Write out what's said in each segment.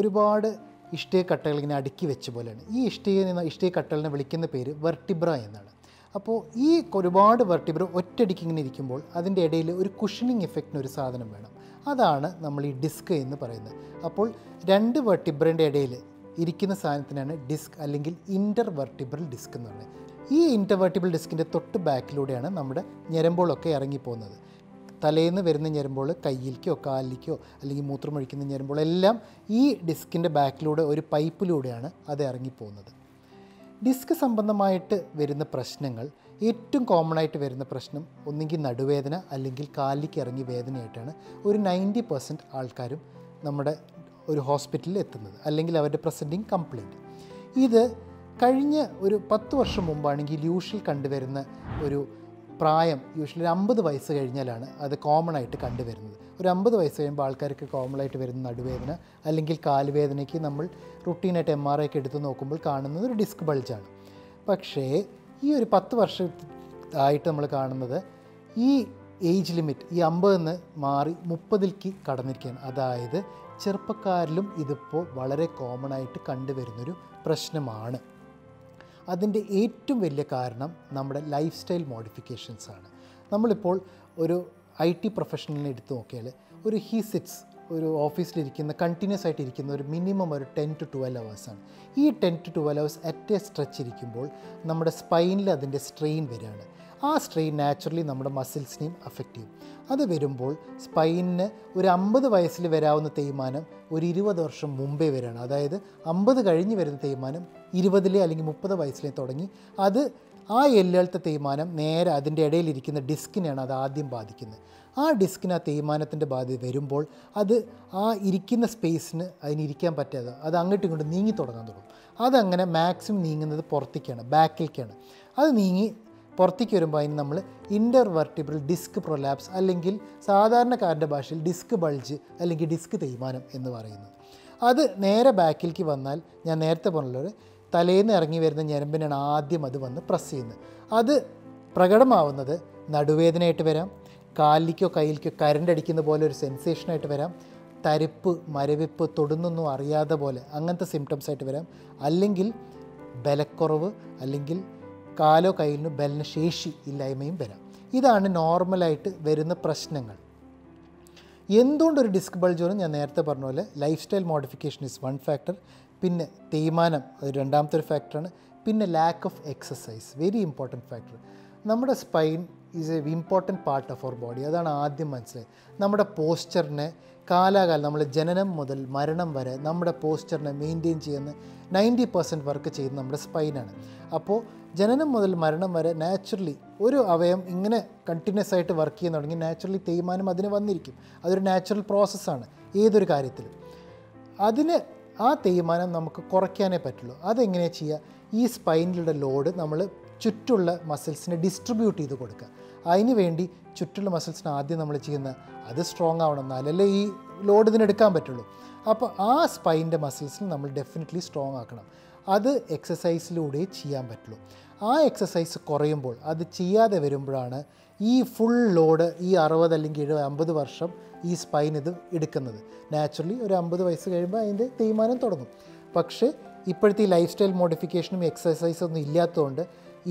ഒരുപാട് ഇഷ്ടിക കട്ടകൾ ഇങ്ങനെ അടുക്കി വെച്ച പോലെയാണ്. ഈ ഇഷ്ടിക കട്ടകളിനെ വിളിക്കുന്ന പേര് വെർട്ടിബ്ര എന്നാണ്. അപ്പോൾ ഈ ഒരുപാട് വെർട്ടിബ്ര ഒറ്റയടിക്ക് ഇങ്ങനെ ഇരിക്കുമ്പോൾ അതിൻ്റെ ഇടയിൽ ഒരു കുഷനിങ് എഫക്റ്റിന് ഒരു സാധനം വേണം. അതാണ് നമ്മൾ ഈ ഡിസ്ക് എന്ന് പറയുന്നത്. അപ്പോൾ രണ്ട് വെർട്ടിബ്രൻ്റെ ഇടയിൽ ഇരിക്കുന്ന സാധനത്തിനാണ് ഡിസ്ക് അല്ലെങ്കിൽ ഇൻ്റർ വെർട്ടിബ്രൽ ഡിസ്ക് എന്ന് പറയുന്നത്. ഈ ഇൻ്റർ വെർട്ടിബ്രൽ ഡിസ്കിൻ്റെ തൊട്ട് ബാക്കിലൂടെയാണ് നമ്മുടെ ഞരമ്പുകളൊക്കെ ഇറങ്ങിപ്പോകുന്നത്. തലേന്ന് വരുന്ന ഞരമ്പുകൾ കയ്യിലേക്കോ കാലിലേക്കോ അല്ലെങ്കിൽ മൂത്രമൊഴിക്കുന്ന ഞരമ്പുകളെല്ലാം ഈ ഡിസ്കിൻ്റെ ബാക്കിലൂടെ ഒരു പൈപ്പിലൂടെയാണ് അത് ഇറങ്ങിപ്പോകുന്നത്. ഡിസ്ക് സംബന്ധമായിട്ട് വരുന്ന പ്രശ്നങ്ങൾ, ഏറ്റവും കോമൺ ആയിട്ട് വരുന്ന പ്രശ്നം ഒന്നുകിൽ നടുവേദന അല്ലെങ്കിൽ കാലിലേക്ക് ഇറങ്ങി വേദനയായിട്ടാണ് ഒരു 90% ആൾക്കാരും നമ്മുടെ ഒരു ഹോസ്പിറ്റലിൽ എത്തുന്നത്, അല്ലെങ്കിൽ അവരുടെ പ്രസൻറ്റിങ് കംപ്ലയിൻറ്റ്. ഇത് കഴിഞ്ഞ ഒരു 10 വർഷം മുമ്പാണെങ്കിൽ യൂഷ്വൽ കണ്ടുവരുന്ന ഒരു പ്രായം യൂഷ്വലി 50 വയസ്സ് കഴിഞ്ഞാലാണ് അത് കോമൺ ആയിട്ട് കണ്ടുവരുന്നത്. ഒരു 50 വയസ്സ് കഴിയുമ്പോൾ ആൾക്കാർക്ക് കോമൺ ആയിട്ട് വരുന്ന നടുവേദന അല്ലെങ്കിൽ കാലുവേദനയ്ക്ക് നമ്മൾ റുട്ടീനായിട്ട് MRI ഒക്കെ എടുത്ത് നോക്കുമ്പോൾ കാണുന്നത് ഒരു ഡിസ്ക് ബൾജാണ്. പക്ഷേ ഈ ഒരു 10 വർഷമായിട്ട് നമ്മൾ കാണുന്നത് ഈ ഏജ് ലിമിറ്റ് ഈ 50 മാറി 30ലേക്ക് കടന്നിരിക്കുകയാണ്. അതായത് ചെറുപ്പക്കാരിലും ഇതിപ്പോൾ വളരെ കോമൺ ആയിട്ട് കണ്ടുവരുന്നൊരു പ്രശ്നമാണ്. അതിൻ്റെ ഏറ്റവും വലിയ കാരണം നമ്മുടെ ലൈഫ് സ്റ്റൈൽ മോഡിഫിക്കേഷൻസാണ്. നമ്മളിപ്പോൾ ഒരു IT പ്രൊഫഷണലിനെ എടുത്ത് നോക്കിയാൽ ഹി സിറ്റ്സ് ഒരു ഓഫീസിലിരിക്കുന്ന കണ്ടിന്യൂസ് ആയിട്ട് ഇരിക്കുന്ന ഒരു മിനിമം ഒരു 10 to 12 hours. ഈ 10 to 12 hours at A stretch ഇരിക്കുമ്പോൾ നമ്മുടെ സ്പൈനിൽ അതിൻ്റെ സ്ട്രെയിൻ വരികയാണ്. ആ സ്ട്രെയിൻ നാച്ചുറലി നമ്മുടെ മസിൽസിനെയും അഫക്റ്റ് ചെയ്യും. അത് വരുമ്പോൾ സ്പൈനിന് ഒരു 50 വയസ്സിൽ വരാവുന്ന തേയ്മാനം ഒരു 20 വർഷം മുമ്പേ വരികയാണ്. അതായത് 50 കഴിഞ്ഞ് വരുന്ന തേയ്മാനം 20 അല്ലെങ്കിൽ 30 വയസ്സിലേ തുടങ്ങി അത് ആ എല്ലുകളുടെ തേയ്മാനം നേരെ അതിൻ്റെ ഇടയിലിരിക്കുന്ന ഡിസ്കിനെയാണ് അത് ആദ്യം ബാധിക്കുന്നത്. ആ ഡിസ്കിന് ആ തേയ്മാനത്തിൻ്റെ ബാധ്യത വരുമ്പോൾ അത് ആ ഇരിക്കുന്ന സ്പേസിന് അതിനിരിക്കാൻ പറ്റാതെ അത് അങ്ങോട്ടും ഇങ്ങോട്ടും നീങ്ങി തുടങ്ങാൻ തുടങ്ങും. അതങ്ങനെ മാക്സിമം നീങ്ങുന്നത് പുറത്തേക്കാണ്, ബാക്കിലേക്കാണ്. അത് നീങ്ങി പുറത്തേക്ക് വരുമ്പോൾ അതിന് നമ്മൾ ഇൻ്റർ വെർട്ടിബ്രൽ ഡിസ്ക് പ്രൊലാപ്സ് അല്ലെങ്കിൽ സാധാരണക്കാരുടെ ഭാഷയിൽ ഡിസ്ക് ബൾജ് അല്ലെങ്കിൽ ഡിസ്ക് തേയ്മാനം എന്ന് പറയുന്നത്. അത് നേരെ ബാക്കിലേക്ക് വന്നാൽ ഞാൻ നേരത്തെ പറഞ്ഞല്ലോ തലേന്ന് ഇറങ്ങി വരുന്ന ഞരമ്പിനാണ് ആദ്യം അത് വന്ന് പ്രസ് ചെയ്യുന്നത്. അത് പ്രകടമാവുന്നത് നടുവേദനയായിട്ട് വരാം, കാലിലേക്കോ കയ്യിലേക്കോ കരണ്ട് അടിക്കുന്ന പോലെ ഒരു സെൻസേഷനായിട്ട് വരാം, തരിപ്പ് മരവിപ്പ് തൊടുന്നൊന്നും അറിയാതെ പോലെ അങ്ങനത്തെ സിംറ്റംസ് ആയിട്ട് വരാം, അല്ലെങ്കിൽ ബലക്കുറവ് അല്ലെങ്കിൽ കാലോ കയ്യിലിനോ ബലന ശേഷി ഇല്ലായ്മയും വരാം. ഇതാണ് നോർമലായിട്ട് വരുന്ന പ്രശ്നങ്ങൾ. എന്തുകൊണ്ടൊരു ഡിസ്ക് ബൾജ് വരും? ഞാൻ നേരത്തെ പറഞ്ഞ പോലെ lifestyle modification is one factor, പിന്നെ തേയ്മാനം അത് രണ്ടാമത്തെ ഒരു ഫാക്ടറാണ്, പിന്നെ lack of exercise very important factor. നമ്മുടെ spine is a important part of our body. അതാണ് ആദ്യം മനസ്സിലായത്. നമ്മുടെ പോസ്ചറിനെ കാലാകാലം നമ്മൾ ജനനം മുതൽ മരണം വരെ നമ്മുടെ പോസ്ചറിനെ മെയിൻറ്റെയിൻ ചെയ്യുന്ന 90% വർക്ക് ചെയ്യുന്നത് നമ്മുടെ സ്പൈനാണ്. അപ്പോൾ ജനനം മുതൽ മരണം വരെ നാച്ചുറലി ഒരു അവയം ഇങ്ങനെ കണ്ടിന്യൂസ് ആയിട്ട് വർക്ക് ചെയ്യാൻ തുടങ്ങി നാച്ചുറലി തേയ്മാനം അതിന് വന്നിരിക്കും. അതൊരു നാച്ചുറൽ പ്രോസസ്സാണ് ഏതൊരു കാര്യത്തിലും. അതിന് ആ തേയ്മാനം നമുക്ക് കുറയ്ക്കാനേ പറ്റുള്ളൂ. അതെങ്ങനെയാണ് ചെയ്യുക? ഈ സ്പൈനിലുള്ള ലോഡ് നമ്മൾ ചുറ്റുള്ള മസിൽസിനെ ഡിസ്ട്രിബ്യൂട്ട് ചെയ്ത് കൊടുക്കുക. അതിന് വേണ്ടി ചുറ്റുള്ള മസിൽസിന് ആദ്യം നമ്മൾ ചെയ്യുന്ന അത് സ്ട്രോങ് ആവണം, എന്നാലല്ലേ ഈ ലോഡ് ഇതിനെടുക്കാൻ പറ്റുള്ളൂ. അപ്പോൾ ആ സ്പൈനിൻ്റെ മസിൽസിന് നമ്മൾ ഡെഫിനറ്റ്ലി സ്ട്രോങ് ആക്കണം. അത് എക്സസൈസിലൂടെ ചെയ്യാൻ പറ്റുള്ളൂ. ആ എക്സസൈസ് കുറയുമ്പോൾ അത് ചെയ്യാതെ വരുമ്പോഴാണ് ഈ ഫുൾ ലോഡ് ഈ 60 അല്ലെങ്കിൽ 70 50 വർഷം ഈ സ്പൈൻ ഇത് എടുക്കുന്നത്. നാച്ചുറലി ഒരു 50 വയസ്സ് കഴിയുമ്പോൾ അതിൻ്റെ തേയ്മാനം തുടങ്ങും. പക്ഷേ ഇപ്പോഴത്തെ ഈ ലൈഫ് സ്റ്റൈൽ മോഡിഫിക്കേഷനും എക്സസൈസൊന്നും ഇല്ലാത്തതുകൊണ്ട്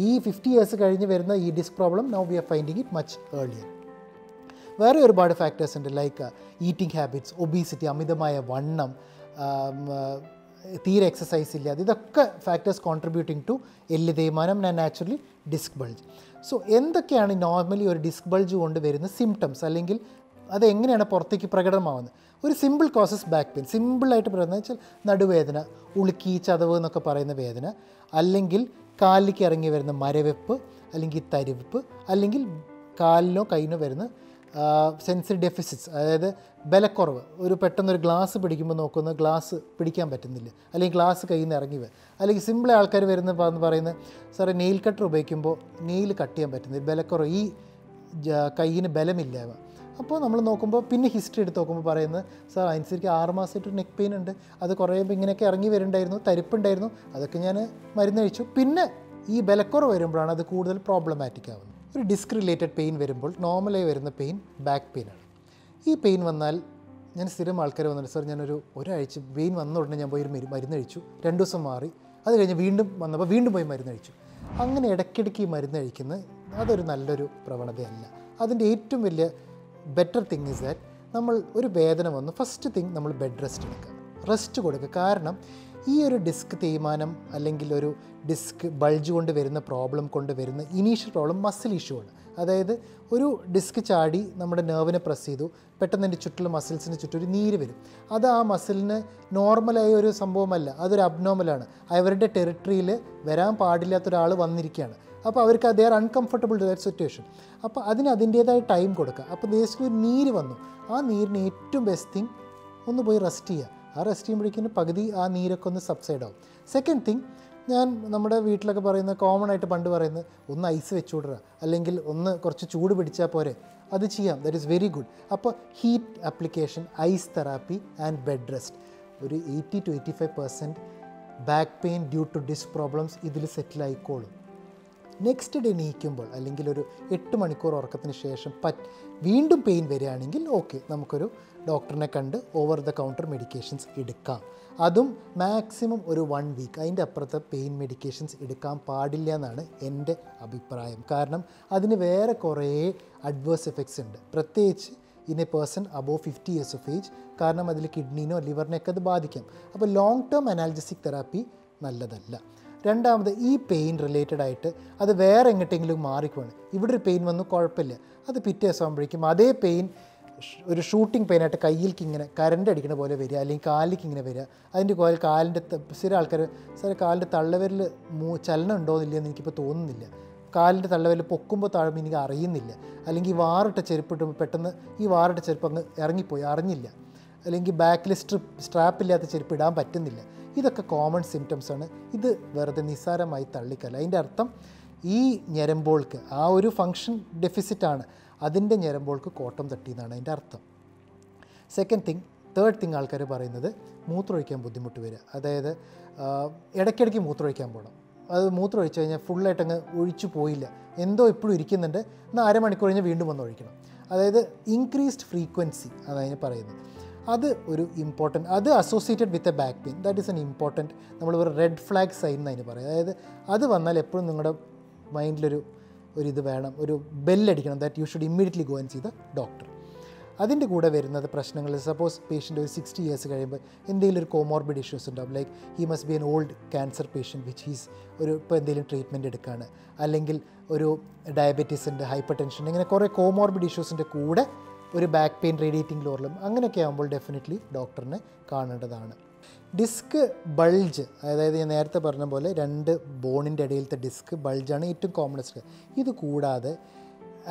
ഈ 50 ഇയേഴ്സ് കഴിഞ്ഞ് വരുന്ന ഈ disc problem now we are finding it much earlier. വേറെ ഒരുപാട് ഫാക്ടേഴ്സ് ഉണ്ട്, ലൈക്ക് ഈറ്റിംഗ് ഹാബിറ്റ്സ്, ഒബീസിറ്റി, അമിതമായ വണ്ണം, തീരെ എക്സസൈസ് ഇല്ലാതെ, ഇതൊക്കെ ഫാക്ടേഴ്സ് കോൺട്രിബ്യൂട്ടിങ് ടു എല്ല് തേയ്മാനം and naturally disc bulge. So എന്തൊക്കെയാണ് നോർമലി ഒരു ഡിസ്ക് ബൾജ് കൊണ്ട് വരുന്ന സിംറ്റംസ്, അല്ലെങ്കിൽ അതെങ്ങനെയാണ് പുറത്തേക്ക് പ്രകടമാവുന്നത്? ഒരു സിമ്പിൾ കോസസ് ബാക്ക് പെയിൻ, സിമ്പിളായിട്ട് പറയുന്നത് വെച്ചാൽ നടുവേദന, ഉളുക്കി ചതവ് എന്നൊക്കെ പറയുന്ന വേദന, അല്ലെങ്കിൽ കാലിലേക്ക് ഇറങ്ങി വരുന്ന മരവെപ്പ് അല്ലെങ്കിൽ തരിവെപ്പ്, അല്ലെങ്കിൽ കാലിനോ കൈയിനോ വരുന്ന സെൻസറി ഡെഫിസിറ്റ്സ്, അതായത് ബലക്കുറവ്. ഒരു പെട്ടെന്നൊരു ഗ്ലാസ് പിടിക്കുമ്പോൾ നോക്കുന്ന ഗ്ലാസ് പിടിക്കാൻ പറ്റുന്നില്ല, അല്ലെങ്കിൽ ഗ്ലാസ് കയ്യിൽ നിന്ന് ഇറങ്ങി വരും, അല്ലെങ്കിൽ സിമ്പിൾ ആൾക്കാർ വരുന്ന പറയുന്നത് സാറേ നെയിൽ കട്ടർ ഉപയോഗിക്കുമ്പോൾ നെയിൽ കട്ട് ചെയ്യാൻ പറ്റുന്നില്ല, ബലക്കുറവ്, ഈ കയ്യിന് ബലമില്ലായ്മ. അപ്പോൾ നമ്മൾ നോക്കുമ്പോൾ പിന്നെ ഹിസ്റ്ററി എടുത്ത് നോക്കുമ്പോൾ പറയുന്നത് സാർ അനുസരിച്ച് 6 മാസമായിട്ടൊരു നെക്ക് പെയിൻ ഉണ്ട്, അത് കുറയുമ്പോൾ ഇങ്ങനെയൊക്കെ ഇറങ്ങി വരുന്നുണ്ടായിരുന്നു, തരിപ്പുണ്ടായിരുന്നു, അതൊക്കെ ഞാൻ മരുന്ന് കഴിച്ചു. പിന്നെ ഈ ബലക്കുറവ് വരുമ്പോഴാണ് അത് കൂടുതൽ പ്രോബ്ലമാറ്റിക് ആവുന്നത്. ഒരു ഡിസ്ക് റിലേറ്റഡ് പെയിൻ വരുമ്പോൾ നോർമലായി വരുന്ന പെയിൻ ബാക്ക് പെയിനാണ്. ഈ പെയിൻ വന്നാൽ ഞാൻ സ്ഥിരം ആൾക്കാർ വന്നിട്ട് സാർ ഞാനൊരു ഒരാഴ്ച വെയിൻ വന്ന ഉടനെ ഞാൻ പോയി ഒരു മരുന്ന് കഴിച്ചു, 2 ദിവസം മാറി, അത് കഴിഞ്ഞ് വീണ്ടും വന്നപ്പോൾ വീണ്ടും പോയി മരുന്ന് കഴിച്ചു. അങ്ങനെ ഇടയ്ക്കിടയ്ക്ക് ഈ മരുന്ന് കഴിക്കുന്നത് അതൊരു നല്ലൊരു പ്രവണതയല്ല. അതിൻ്റെ ഏറ്റവും വലിയ ബെറ്റർ തിങ് ഇസ് ദാറ്റ് നമ്മൾ ഒരു വേദന വന്നു ഫസ്റ്റ് തിങ് നമ്മൾ ബെഡ് റെസ്റ്റ് എടുക്കുക, റെസ്റ്റ് കൊടുക്കുക. കാരണം ഈ ഒരു ഡിസ്ക് തേയ്മാനം അല്ലെങ്കിൽ ഒരു ഡിസ്ക് ബൾജ് കൊണ്ട് വരുന്ന പ്രോബ്ലം കൊണ്ട് വരുന്ന ഇനീഷ്യൽ പ്രോബ്ലം മസിൽ ഇഷ്യൂ ആണ്. അതായത് ഒരു ഡിസ്ക് ചാടി നമ്മുടെ നെർവിനെ പ്രസ് ചെയ്തു, പെട്ടെന്ന് എൻ്റെ ചുറ്റുള്ള മസിൽസിന് ചുറ്റും ഒരു നീര് വരും. അത് ആ മസിലിന് നോർമലായ ഒരു സംഭവമല്ല, അതൊരു അബ്നോർമലാണ്. അവരുടെ ടെറിട്ടറിയിൽ വരാൻ പാടില്ലാത്ത ഒരാൾ വന്നിരിക്കുകയാണ്. അപ്പോൾ അവർക്ക് they are uncomfortable to that situation. അപ്പോൾ അതിന് അതിൻ്റേതായ ടൈം കൊടുക്കുക. അപ്പോൾ ദേശത്തിൽ ഒരു നീര് വന്നു, ആ നീരിന് ഏറ്റവും ബെസ്റ്റ് തിങ് ഒന്ന് പോയി റെസ്റ്റ് ചെയ്യുക. ആ റെസ്റ്റ് ചെയ്യുമ്പോഴേക്കും പകുതി ആ നീരൊക്കെ ഒന്ന് സബ്സൈഡ് ആവും. സെക്കൻഡ് തിങ്, ഞാൻ നമ്മുടെ വീട്ടിലൊക്കെ പറയുന്നത് കോമൺ ആയിട്ട് പണ്ട് പറയുന്നത് ഒന്ന് ഐസ് വെച്ചുവിടുക, അല്ലെങ്കിൽ ഒന്ന് കുറച്ച് ചൂട് പിടിച്ചാൽ പോരെ, അത് ചെയ്യാം. That is very good. അപ്പോൾ heat application, ice therapy and bed rest, ഒരു 80 to 85% back pain due to disc problems ഇതിൽ സെറ്റിലായിക്കോളും. നെക്സ്റ്റ് ഡേ നീക്കുമ്പോൾ അല്ലെങ്കിൽ ഒരു 8 മണിക്കൂർ ഉറക്കത്തിന് ശേഷം വീണ്ടും പെയിൻ വരികയാണെങ്കിൽ ഓക്കെ, നമുക്കൊരു ഡോക്ടറിനെ കണ്ട് ഓവർ ദ കൗണ്ടർ മെഡിക്കേഷൻസ് എടുക്കാം. അതും മാക്സിമം ഒരു 1 വീക്ക്, അതിൻ്റെ അപ്പുറത്തെ പെയിൻ മെഡിക്കേഷൻസ് എടുക്കാൻ പാടില്ല എന്നാണ് എൻ്റെ അഭിപ്രായം. കാരണം അതിന് വേറെ കുറേ അഡ്വേഴ്സ് എഫക്ട്സ് ഉണ്ട്, പ്രത്യേകിച്ച് in A person above 50 years of age. കാരണം അതിൽ കിഡ്നീനോ ലിവറിനെയൊക്കെ അത് ബാധിക്കാം. അപ്പോൾ ലോങ് ടേം അനാൽജസിക് തെറാപ്പി നല്ലതല്ല. രണ്ടാമത്, ഈ പെയിൻ റിലേറ്റഡ് ആയിട്ട് അത് വേറെ എങ്ങോട്ടെങ്കിലും മാറിക്കുവാണ്. ഇവിടെ ഒരു പെയിൻ വന്നു, കുഴപ്പമില്ല, അത് പിറ്റേ ദിവസം ആകുമ്പോഴേക്കും അതേ പെയിൻ ഒരു ഷൂട്ടിംഗ് പെയിനായിട്ട് കയ്യിലേക്ക് ഇങ്ങനെ കരണ്ട് അടിക്കുന്ന പോലെ വരിക, അല്ലെങ്കിൽ കാലിലേക്ക് ഇങ്ങനെ വരിക. അതിൻ്റെ കോൽ കാലിൻ്റെ സ്ഥിര ആൾക്കാർ സാറേ കാലിൻ്റെ തള്ളവിരൽ ചലനം ഉണ്ടോ എന്നില്ലെന്ന് എനിക്കിപ്പോൾ തോന്നുന്നില്ല, കാലിൻ്റെ തള്ളവിരൽ പൊക്കുമ്പോൾ താഴുമ്പോൾ എനിക്ക് അറിയുന്നില്ല, അല്ലെങ്കിൽ ഈ വാറിട്ട ചെരുപ്പ് ഇട്ടുമ്പോൾ പെട്ടെന്ന് ഈ വാറിട്ട ചെരുപ്പ് അങ്ങ് ഇറങ്ങിപ്പോയി അറിഞ്ഞില്ല, അല്ലെങ്കിൽ ബാക്കിൽ സ്ട്രാപ്പില്ലാത്ത ചെരുപ്പ് ഇടാൻ പറ്റുന്നില്ല. ഇതൊക്കെ കോമൺ സിംറ്റംസാണ്. ഇത് വെറുതെ നിസ്സാരമായി തള്ളിക്കല്ല. അതിൻ്റെ അർത്ഥം ഈ ഞരമ്പോൾക്ക് ആ ഒരു ഫങ്ഷൻ ഡെഫിസിറ്റാണ്, അതിൻ്റെ ഞരമ്പോൾക്ക് കോട്ടം തട്ടിയെന്നാണ് അതിൻ്റെ അർത്ഥം. സെക്കൻഡ് തിങ്, തേർഡ് തിങ് ആൾക്കാർ പറയുന്നത് മൂത്രമൊഴിക്കാൻ ബുദ്ധിമുട്ട് വരിക. അതായത് ഇടയ്ക്കിടയ്ക്ക് മൂത്രമൊഴിക്കാൻ പോകണം, അത് മൂത്രമൊഴിച്ച് കഴിഞ്ഞാൽ ഫുള്ളായിട്ടങ്ങ് ഒഴിച്ചു പോയില്ല, എന്തോ എപ്പോഴും ഇരിക്കുന്നുണ്ട്, എന്നാൽ അരമണിക്കൂർ കഴിഞ്ഞാൽ വീണ്ടും വന്ന് ഒഴിക്കണം. അതായത് ഇൻക്രീസ്ഡ് ഫ്രീക്വൻസി അതതിന് പറയുന്നത്. അത് ഒരു ഇമ്പോർട്ടൻറ്റ്, അത് associated with a back pain, that is an important, നമ്മൾ ഒരു റെഡ് ഫ്ലാഗ് സൈൻ എന്നതിന് പറയും. അതായത് അത് വന്നാൽ എപ്പോഴും നിങ്ങളുടെ മൈൻഡിലൊരു ഇത് വേണം, ഒരു ബെല്ലടിക്കണം, that you should immediately go and see the doctor. അതിൻ്റെ കൂടെ വരുന്നത് പ്രശ്നങ്ങൾ, സപ്പോസ് പേഷ്യൻ്റ് ഒരു 60 years കഴിയുമ്പോൾ എന്തെങ്കിലും ഒരു കോമോർബിഡ് ഇഷ്യൂസ് ഉണ്ടാവും, like he must be N old cancer patient which he's ഇപ്പോൾ എന്തെങ്കിലും ട്രീറ്റ്മെൻറ്റ് എടുക്കുകയാണ്, അല്ലെങ്കിൽ ഒരു ഡയബറ്റീസ് ഉണ്ട്, ഹൈപ്പർ ടെൻഷൻ, ഇങ്ങനെ കുറേ കോമോർബിഡ് ഇഷ്യൂസിൻ്റെ കൂടെ ഒരു ബാക്ക് പെയിൻ, റേഡിയേറ്റിംഗ് ലോറിലും അങ്ങനെയൊക്കെ ആകുമ്പോൾ ഡെഫിനറ്റ്ലി ഡോക്ടറിനെ കാണേണ്ടതാണ്. ഡിസ്ക് ബൾജ്, അതായത് ഞാൻ നേരത്തെ പറഞ്ഞ പോലെ 2 ബോണിൻ്റെ ഇടയിലത്തെ ഡിസ്ക് ബൾജാണ് ഏറ്റവും കോമണസ്റ്റ്. ഇത് കൂടാതെ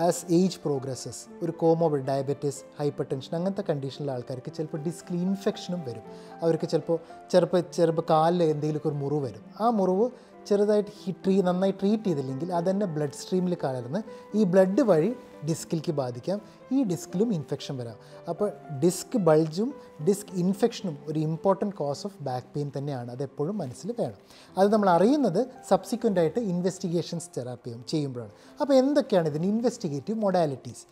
ആസ് ഏജ് പ്രോഗ്രസസ് ഒരു കോമോർബിഡ് ഡയബറ്റീസ്, ഹൈപ്പർ ടെൻഷൻ അങ്ങനത്തെ കണ്ടീഷനിലെ ആൾക്കാർക്ക് ചിലപ്പോൾ ഡിസ്കിൽ ഇൻഫെക്ഷനും വരും. അവർക്ക് ചിലപ്പോൾ കാലിൽ എന്തെങ്കിലുമൊക്കെ ഒരു മുറിവ് വരും. ആ മുറിവ് ചെറുതായിട്ട് നന്നായി ട്രീറ്റ് ചെയ്തില്ലെങ്കിൽ അതന്നെ ബ്ലഡ് സ്ട്രീമിൽ കലർന്ന് ഈ ബ്ലഡ് വഴി ഡിസ്കിലേക്ക് ബാധിക്കാം, ഈ ഡിസ്കിലും ഇൻഫെക്ഷൻ വരാം. അപ്പോൾ ഡിസ്ക് ബൾജും ഡിസ്ക് ഇൻഫെക്ഷനും ഒരു important cause of back pain തന്നെയാണ്, അതെപ്പോഴും മനസ്സിൽ വേണം. അത് നമ്മൾ അറിയുന്നത് സബ്സിക്വൻ്റ് ആയിട്ട് ഇൻവെസ്റ്റിഗേഷൻസ് തെറാപ്പി ചെയ്യുമ്പോഴാണ്. അപ്പോൾ എന്തൊക്കെയാണ് ഇതിന് investigative modalities?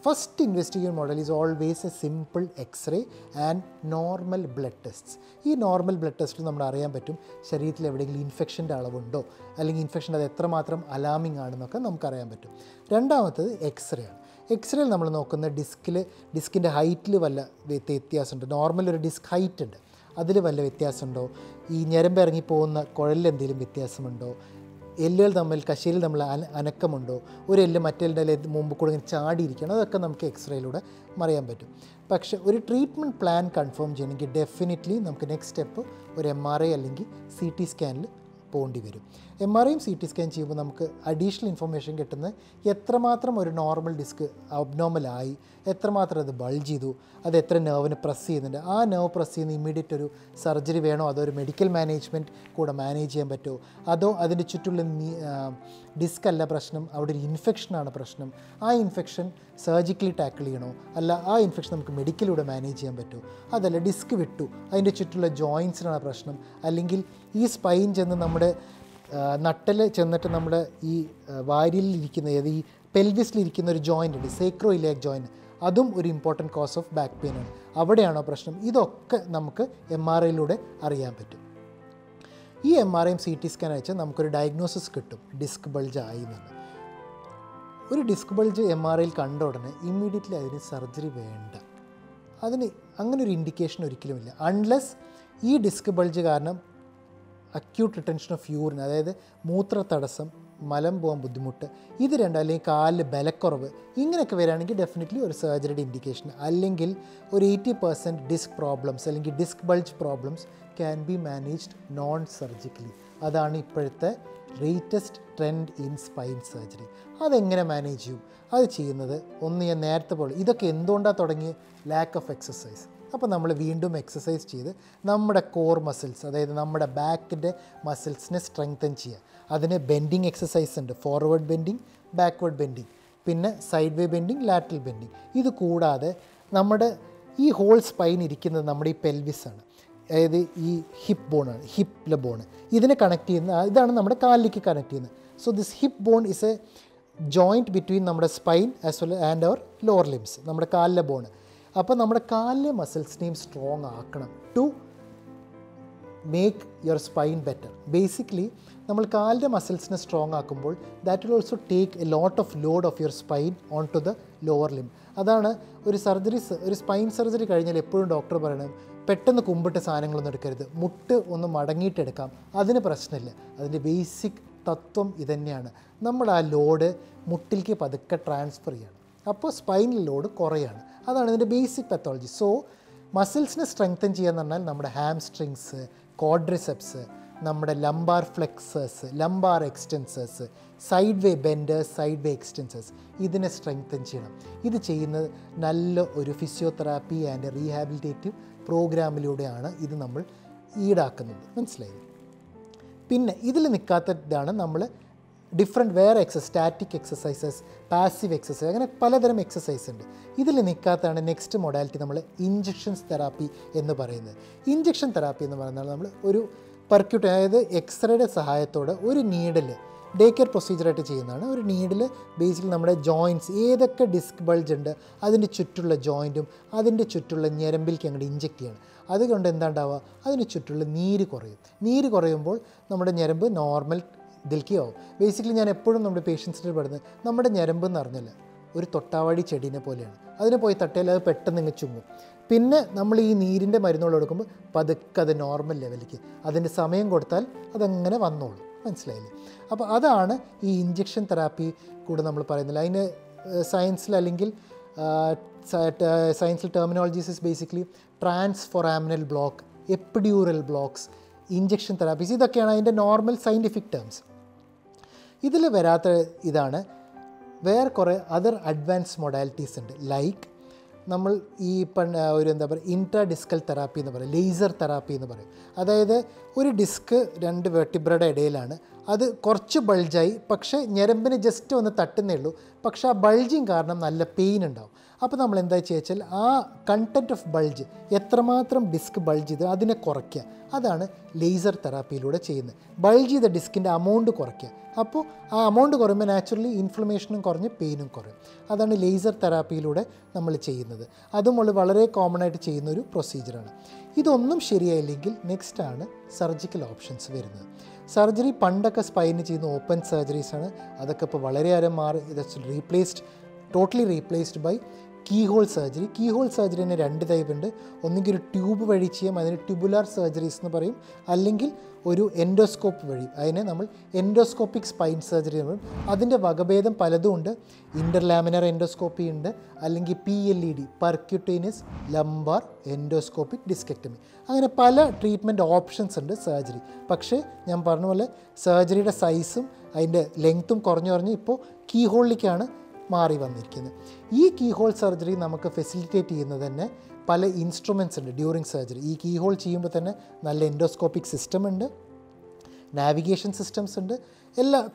First investigative model is always a simple x-ray and normal blood tests. ഈ നോർമൽ ബ്ലഡ് ടെസ്റ്റിൽ നമ്മൾ അറിയാൻ പറ്റും ശരീരത്തിൽ എവിടെയെങ്കിലും ഇൻഫെക്ഷൻ്റെ അളവുണ്ടോ, അല്ലെങ്കിൽ ഇൻഫെക്ഷൻ അത് എത്രമാത്രം അലാമിംഗ് ആണെന്നൊക്കെ നമുക്കറിയാൻ പറ്റും. രണ്ടാമത്തത് എക്സ്റേ ആണ്. എക്സ്റേയിൽ നമ്മൾ നോക്കുന്ന ഡിസ്കിൻ്റെ ഹൈറ്റിൽ വല്ല വ്യത്യാസമുണ്ടോ, നോർമൽ ഒരു ഡിസ്ക് ഹൈറ്റ് ഉണ്ട്, അതിൽ വല്ല വ്യത്യാസമുണ്ടോ, ഈ ഞരമ്പ് ഇറങ്ങിപ്പോകുന്ന കുഴലിൽ എന്തെങ്കിലും വ്യത്യാസമുണ്ടോ, എല്ലുകൾ തമ്മിൽ കശേരിൽ തമ്മിൽ അനക്കമുണ്ടോ, ഒരു എല്ല് മറ്റെല്ലിൻ്റെ മുമ്പ് കൂടെ ഇങ്ങനെ ചാടിയിരിക്കണം, അതൊക്കെ നമുക്ക് എക്സ്റേയിലൂടെ അറിയാൻ പറ്റും. പക്ഷേ ഒരു ട്രീറ്റ്മെൻറ്റ് പ്ലാൻ കൺഫേം ചെയ്യണമെങ്കിൽ ഡെഫിനറ്റ്ലി നമുക്ക് നെക്സ്റ്റ് സ്റ്റെപ്പ് ഒരു MRI അല്ലെങ്കിൽ CT സ്കാനിൽ പോകേണ്ടി വരും. MRIയും CT സ്കാൻ ചെയ്യുമ്പോൾ നമുക്ക് അഡീഷണൽ ഇൻഫർമേഷൻ കിട്ടുന്നത് എത്രമാത്രം ഒരു നോർമൽ ഡിസ്ക് അബ്നോർമലായി, എത്രമാത്രം അത് ബൾജ് ചെയ്തു, അത് എത്ര നെർവിന് പ്രസ് ചെയ്യുന്നുണ്ട്, ആ നെർവ് പ്രസ് ചെയ്യുന്ന ഇമ്മീഡിയറ്റ് ഒരു സർജറി വേണോ, അതോ ഒരു മെഡിക്കൽ മാനേജ്മെൻറ്റ് കൂടെ മാനേജ് ചെയ്യാൻ പറ്റുമോ, അതോ അതിൻ്റെ ചുറ്റുള്ള ഡിസ്ക് അല്ല പ്രശ്നം, അവിടെ ഒരു ഇൻഫെക്ഷനാണ് പ്രശ്നം, ആ ഇൻഫെക്ഷൻ സർജിക്കലി ടാക്കിൾ ചെയ്യണോ, അല്ല ആ ഇൻഫെക്ഷൻ നമുക്ക് മെഡിക്കലിലൂടെ മാനേജ് ചെയ്യാൻ പറ്റുമോ, അതല്ല ഡിസ്ക് വിട്ടു അതിൻ്റെ ചുറ്റുള്ള ജോയിൻസിനാണ് പ്രശ്നം, അല്ലെങ്കിൽ ഈ സ്പൈൻ ചെന്ന് നമ്മുടെ നട്ടൽ ചെന്നിട്ട് നമ്മുടെ ഈ വാരിയിലിരിക്കുന്ന, ഈ പെൽവിസിലിരിക്കുന്ന ഒരു ജോയിൻ്റ് ഉണ്ട്, സേക്രോ ഇലിയാക് ജോയിൻറ്റ്, അതും ഒരു important cause of back pain ആണ്. അവിടെയാണോ പ്രശ്നം? ഇതൊക്കെ നമുക്ക് MRIയിലൂടെ അറിയാൻ പറ്റും. ഈ MRIയും CT സ്കാൻ അയച്ചാൽ നമുക്കൊരു ഡയഗ്നോസിസ് കിട്ടും, ഡിസ്ക് ബൾജ് ആയി എന്നുള്ളത്. ഒരു ഡിസ്ക് ബൾജ് MRIയിൽ കണ്ട ഉടനെ ഇമ്മീഡിയറ്റ്ലി അതിന് സർജറി വേണ്ട. അതിന് അങ്ങനെ ഒരു ഇൻഡിക്കേഷൻ ഒരിക്കലുമില്ല. അൺലെസ് ഈ ഡിസ്ക് ബൾജ് കാരണം അക്യൂട്ട് റിട്ടൻഷൻ ഓഫ് യൂറിൻ, അതായത് മൂത്ര തടസ്സം, മലം പോകാൻ ബുദ്ധിമുട്ട്, ഇത് രണ്ടും, അല്ലെങ്കിൽ കാലിൽ ബലക്കുറവ്, ഇങ്ങനെയൊക്കെ വരികയാണെങ്കിൽ ഡെഫിനറ്റ്ലി ഒരു സർജറിയുടെ ഇൻഡിക്കേഷൻ. അല്ലെങ്കിൽ ഒരു 80% ഡിസ്ക് പ്രോബ്ലംസ് അല്ലെങ്കിൽ disc bulge problems can be managed non surgically. അതാണ് ഇപ്പോഴത്തെ latest trend in spine surgery. അതെങ്ങനെ മാനേജ് ചെയ്യും? അത് ചെയ്യുന്നത് ഒന്ന് ഞാൻ നേരത്തെ പോലെ, ഇതൊക്കെ എന്തുകൊണ്ടാണ് തുടങ്ങിയ? Lakh of exercise. അപ്പോൾ നമ്മൾ വീണ്ടും എക്സസൈസ് ചെയ്ത് നമ്മുടെ കോർ മസിൽസ്, അതായത് നമ്മുടെ ബാക്കിൻ്റെ മസിൽസിനെ സ്ട്രെങ്തൻ ചെയ്യുക. അതിന് ബെൻഡിങ് എക്സസൈസ് ഉണ്ട്, ഫോർവേഡ് ബെൻഡിങ്, ബാക്ക്വേർഡ് ബെൻഡിങ്, പിന്നെ സൈഡ് വേ ബെൻഡിങ്, ലാറ്ററൽ ബെൻഡിങ്. ഇത് കൂടാതെ നമ്മുടെ ഈ ഹോൾ സ്പൈൻ ഇരിക്കുന്നത് നമ്മുടെ ഈ പെൽവിസാണ്, അതായത് ഈ ഹിപ്പ് ബോണാണ്, ഹിപ്പിലെ ബോണ്. ഇതിനെ കണക്ട് ചെയ്യുന്ന, ഇതാണ് നമ്മുടെ കാലിലേക്ക് കണക്ട് ചെയ്യുന്നത്. So this hip bone is a joint between നമ്മുടെ spine as well and our lower limbs, നമ്മുടെ കാലിലെ ബോണ്. അപ്പോൾ നമ്മുടെ കാലിലെ മസിൽസിനെയും സ്ട്രോങ് ആക്കണം to make your spine better. Basically നമ്മൾ കാലിൻ്റെ മസിൽസിനെ സ്ട്രോങ് ആക്കുമ്പോൾ that will also take a lot of load off your spine on to the lower limb. അതാണ് ഒരു സ്പൈൻ സർജറി കഴിഞ്ഞാൽ എപ്പോഴും ഡോക്ടർ പറയണം, പെട്ടെന്ന് കുമ്പിട്ട് സാധനങ്ങളൊന്നും എടുക്കരുത്, മുട്ട് ഒന്ന് മടങ്ങിയിട്ടെടുക്കാം, അതിന് പ്രശ്നമില്ല. അതിൻ്റെ ബേസിക് തത്വം ഇതുതന്നെയാണ്. നമ്മൾ ആ ലോഡ് മുട്ടിലേക്ക് പതുക്കെ ട്രാൻസ്ഫർ ചെയ്യണം, അപ്പോൾ സ്പൈനിൽ ലോഡ് കുറയാണ്. അതാണ് ഇതിൻ്റെ ബേസിക് പത്തോളജി. സോ മസിൽസിനെ സ്ട്രെങ്തൻ ചെയ്യാന്ന് പറഞ്ഞാൽ നമ്മുടെ ഹാംസ്ട്രിങ്സ്, ക്വാഡ്രിസെപ്സ്, നമ്മുടെ ലംബാർ ഫ്ലെക്സേഴ്സ്, ലംബാർ എക്സ്റ്റൻസേഴ്സ്, സൈഡ് വേ ബെൻഡേഴ്സ്, സൈഡ് വേ എക്സ്റ്റൻസേഴ്സ്, ഇതിനെ സ്ട്രെങ്തൻ ചെയ്യണം. ഇത് ചെയ്യുന്നത് നല്ല ഒരു ഫിസിയോതെറാപ്പി ആൻഡ് റീഹാബിലിറ്റേറ്റീവ് പ്രോഗ്രാമിലൂടെയാണ് ഇത് നമ്മൾ ഈടാക്കുന്നത്. മനസ്സിലായി? പിന്നെ ഇതിൽ നിൽക്കാത്ത ഇതാണ് നമ്മൾ ഡിഫറെൻറ്റ് വേറെ സ്റ്റാറ്റിക് എക്സസൈസസ്, പാസീവ് എക്സസൈസ്, അങ്ങനെ പലതരം എക്സസൈസ് ഉണ്ട്. ഇതിൽ നിൽക്കാത്തതാണ് നെക്സ്റ്റ് മൊഡാലിറ്റി നമ്മൾ ഇഞ്ചക്ഷൻസ് തെറാപ്പി എന്ന് പറയുന്നത്. ഇഞ്ചക്ഷൻ തെറാപ്പി എന്ന് പറയുന്നത് നമ്മൾ ഒരു പെർക്യൂട്ട്, അതായത് എക്സ്റേയുടെ സഹായത്തോടെ ഒരു നീഡിൽ, ഡേ കെയർ പ്രൊസീജിയറായിട്ട് ചെയ്യുന്നതാണ്. ഒരു നീഡിൽ ബേസിക്കലി നമ്മുടെ ജോയിൻറ്റ്സ്, ഏതൊക്കെ ഡിസ്ക് ബൾജ് ഉണ്ട് അതിൻ്റെ ചുറ്റുള്ള ജോയിൻറ്റും അതിൻ്റെ ചുറ്റുള്ള ഞരമ്പിലേക്ക് അങ്ങോട്ട് ഇഞ്ചെക്ട് ചെയ്യണം. അതുകൊണ്ട് എന്താ ഉണ്ടാവുക? അതിന് ചുറ്റുള്ള നീര് കുറയും. നീര് കുറയുമ്പോൾ നമ്മുടെ ഞരമ്പ് നോർമൽ ഇതിലേക്ക് ആവും. ബേസിക്കലി ഞാൻ എപ്പോഴും നമ്മുടെ പേഷ്യൻസിന് പറയുന്നത്, നമ്മുടെ ഞരമ്പ് എന്ന് പറഞ്ഞില്ല ഒരു തൊട്ടാവാടി ചെടീനെ പോലെയാണ്. അതിനെ പോയി തട്ടിയാൽ അത് പെട്ടെന്ന് ഇങ്ങ് ചുങ്ങും. പിന്നെ നമ്മൾ ഈ നീരിൻ്റെ മരുന്നുകൾ കൊടുക്കുമ്പോൾ പതുക്കെ അത് നോർമൽ ലെവലിലേക്ക്, അതിൻ്റെ സമയം കൊടുത്താൽ അതങ്ങനെ വന്നോളും. മനസ്സിലായില്ലേ? അപ്പോൾ അതാണ് ഈ ഇഞ്ചക്ഷൻ തെറാപ്പി കൂടെ നമ്മൾ പറയുന്നില്ല. അതിന് സയൻസിൽ അല്ലെങ്കിൽ സയൻസിൽ terminologies is basically transforaminal block, epidural blocks, injection therapies, ഇതൊക്കെയാണ് അതിൻ്റെ നോർമൽ സയൻറ്റിഫിക് ടേംസ്. ഇതിൽ വരാത്ത ഇതാണ് വേറെ കുറേ അതർ അഡ്വാൻസ് മൊഡാലിറ്റീസ് ഉണ്ട്. ലൈക്ക് നമ്മൾ ഈ ഒരു എന്താ പറയുക ഇൻട്രാ ഡിസ്കൽ തെറാപ്പി എന്ന് പറയും, ലേസർ തെറാപ്പി എന്ന് പറയും. അതായത് ഒരു ഡിസ്ക് രണ്ട് വെർട്ടിബ്രയുടെ ഇടയിലാണ്, അത് കുറച്ച് ബൾജായി, പക്ഷേ ഞരമ്പിന് ജസ്റ്റ് ഒന്ന് തട്ടുന്നേ ഉള്ളൂ, പക്ഷേ ആ ബൾജിങ് കാരണം നല്ല പെയിൻ ഉണ്ടാവും. അപ്പോൾ നമ്മൾ എന്താ വെച്ചാൽ ആ കണ്ടൻറ്റ് ഓഫ് ബൾജ്, എത്രമാത്രം ഡിസ്ക് ബൾജ് ചെയ്ത് അതിനെ കുറയ്ക്കുക. അതാണ് ലേസർ തെറാപ്പിയിലൂടെ ചെയ്യുന്നത്. ബൾജ് ചെയ്ത ഡിസ്കിൻ്റെ അമൗണ്ട് കുറയ്ക്കുക. അപ്പോൾ ആ അമൗണ്ട് കുറയുമ്പോൾ നാച്ചുറലി ഇൻഫ്ലമേഷനും കുറഞ്ഞ് പെയിനും കുറയും. അതാണ് ലേസർ തെറാപ്പിയിലൂടെ നമ്മൾ ചെയ്യുന്നത്. അതും വളരെ കോമൺ ആയിട്ട് ചെയ്യുന്നൊരു പ്രൊസീജിയറാണ്. ഇതൊന്നും ശരിയായില്ലെങ്കിൽ നെക്സ്റ്റാണ് സർജിക്കൽ ഓപ്ഷൻസ് വരുന്നത്. സർജറി പണ്ടൊക്കെ സ്പൈന് ചെയ്യുന്ന ഓപ്പൺ സർജറീസാണ്. അതൊക്കെ ഇപ്പോൾ വളരെയേറെ മാറി. It's totally replaced by keyhole surgery. Keyhole surgery തന്നെ രണ്ട് ടൈപ്പ് ഉണ്ട്. ഒന്നുകിൽ ഒരു ട്യൂബ് വഴി ചെയ്യാം, അതിന് ട്യൂബുലാർ സർജറീസ് എന്ന് പറയും. അല്ലെങ്കിൽ ഒരു എൻഡോസ്കോപ്പ് വഴി, അതിനെ നമ്മൾ എൻഡോസ്കോപ്പിക് സ്പൈൻ സർജറി എന്ന് പറയും. അതിൻ്റെ വകഭേദം പലതും ഉണ്ട്. ഇൻ്റർലാമിനർ എൻഡോസ്കോപ്പി ഉണ്ട്, അല്ലെങ്കിൽ PLED, percutaneous lumbar endoscopic discectomy. അങ്ങനെ പല ട്രീറ്റ്മെൻറ്റ് ഓപ്ഷൻസ് ഉണ്ട് സർജറി. പക്ഷേ ഞാൻ പറഞ്ഞ പോലെ സർജറിയുടെ സൈസും അതിൻ്റെ ലെങ്ത്തും കുറഞ്ഞ് ഇപ്പോൾ കീഹോളിലേക്കാണ് മാറി വന്നിരിക്കുന്നത്. ഈ കീഹോൾ സർജറി നമുക്ക് ഫെസിലിറ്റേറ്റ് ചെയ്യുന്നത് തന്നെ പല ഇൻസ്ട്രുമെൻറ്റ്സ് ഉണ്ട് ഡ്യൂറിങ് സർജറി. ഈ കീഹോൾ ചെയ്യുമ്പോൾ തന്നെ നല്ല എൻഡോസ്കോപ്പിക് സിസ്റ്റം ഉണ്ട്, നാവിഗേഷൻ സിസ്റ്റംസ് ഉണ്ട്,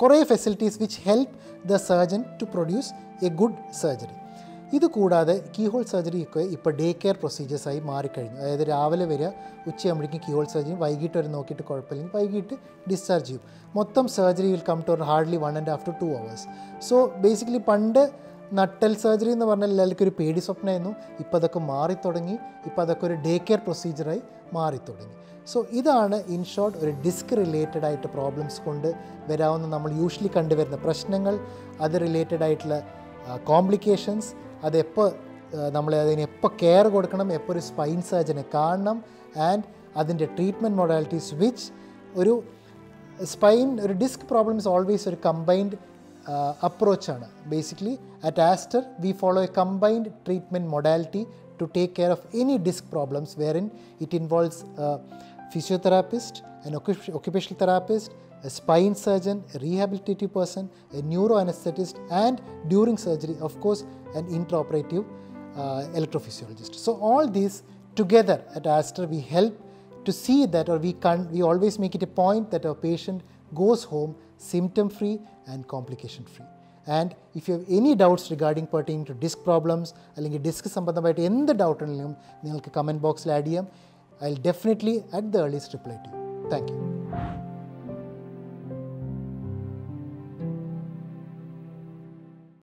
കുറേ facilities which help the surgeon to produce a good surgery. ഇത് കൂടാതെ കീഹോൾ സർജറിയൊക്കെ ഇപ്പോൾ ഡേ കെയർ പ്രൊസീജിയേഴ്സായി മാറിക്കഴിഞ്ഞു. അതായത് രാവിലെ വരിക, ഉച്ചയാകുമ്പോഴേക്കും കീഹോൾ സർജറി, വൈകിട്ട് വരെ നോക്കിയിട്ട് കുഴപ്പമില്ലെങ്കിൽ വൈകിട്ട് ഡിസ്ചാർജ് ചെയ്യും. മൊത്തം surgery will come to hardly 1.5 to 2 hours. So basically പണ്ട് നട്ടൽ സർജറി എന്ന് പറഞ്ഞാൽ എല്ലാവർക്കും ഒരു പേടി സ്വപ്നമായിരുന്നു. ഇപ്പോൾ അതൊക്കെ മാറിത്തുടങ്ങി. ഇപ്പോൾ അതൊക്കെ ഒരു ഡേ കെയർ പ്രൊസീജിയറായി മാറിത്തുടങ്ങി. സോ ഇതാണ് ഇൻ ഷോർട്ട് ഒരു ഡിസ്ക് റിലേറ്റഡ് ആയിട്ട് പ്രോബ്ലംസ് കൊണ്ട് വരാവുന്ന നമ്മൾ യൂഷ്വലി കണ്ടുവരുന്ന പ്രശ്നങ്ങൾ, അത് റിലേറ്റഡ് ആയിട്ടുള്ള കോംപ്ലിക്കേഷൻസ്, അതെപ്പോൾ നമ്മൾ അതിനെപ്പോൾ കെയർ കൊടുക്കണം, എപ്പോൾ ഒരു സ്പൈൻ സർജനെ കാണണം, ആൻഡ് അതിൻ്റെ ട്രീറ്റ്മെൻറ്റ് മൊഡാലിറ്റീസ് വിച്ച് ഒരു സ്പൈൻ ഒരു ഡിസ്ക് പ്രോബ്ലം ഇസ് ഓൾവേസ് ഒരു കമ്പൈൻഡ് അപ്രോച്ചാണ്. Basically at Aster we follow a combined treatment modality to take care of any disc problems wherein it involves a physiotherapist, an occupational therapist, a spine surgeon, a rehabilitative person, a neuroanesthetist, and during surgery, of course, an intraoperative electrophysiologist. So all these together at Aster we help to see that, or we always make it a point that our patient goes home symptom free and complication free. And if you have any doubts regarding pertaining to disc problems, അല്ലെങ്കിൽ disc സംബന്ധമായിട്ട് എന്ത് doubt ഉണ്ടെങ്കിലും നിങ്ങൾക്ക് comment ബോക്സിൽ add ചെയ്യാം. I will definitely at the earliest reply to you. Thank U.